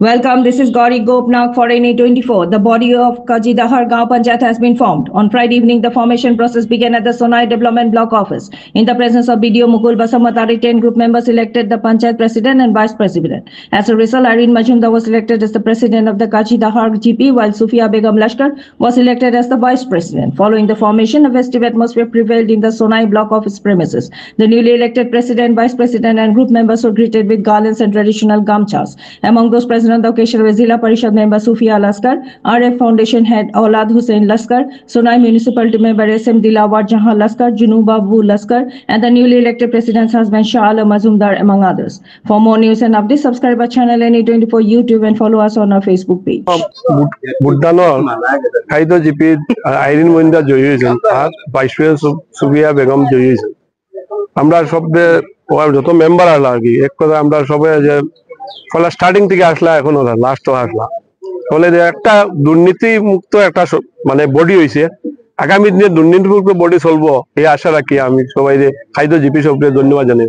Welcome, this is Gauri Gopnath for NA24. The body of Kajidahar Gaon Panchayat has been formed. On Friday evening, the formation process began at the Sonai Development Block Office. In the presence of BDO Mukul Basamatari, 10 group members elected the Panchayat President and Vice President. As a result, Irene Majumdar was elected as the President of the Kajidahar GP, while Sufia Begum Lashkar was elected as the Vice President. Following the formation, a festive atmosphere prevailed in the Sonai Block Office premises. The newly elected President, Vice President and group members were greeted with garlands and traditional gamchas. Among those present on the occasion were Zilla Parishad member Sufia Laskar, RF Foundation head Aulad Hussain Laskar, Sonai Municipality member SM Dilawar Jahan Laskar, Junu Babu Laskar, and the newly elected President's husband Shah Alam Mazumdar, among others. For more news and updates, subscribe our channel NA24 YouTube and follow us on our Facebook page. Buddanor, Kaido GP, Irene Majumdar জয়ী হয়েছেন, আর vice president Sufia Begum জয়ী হয়েছেন। আমরা সব যত member আসলা আর কি, এক কথা আমরা সবাই যে ফলে স্টার্টিং থেকে আসলা এখন ওরা লাস্টও আসলা, ফলে একটা দুর্নীতি মুক্ত একটা মানে বডি হয়েছে। আগামী দিনে দুর্নীতি মুক্ত বডি চলবো এই আশা রাখি আমি সবাই খাইদ জিপি সবকে ধন্যবাদ জানাই।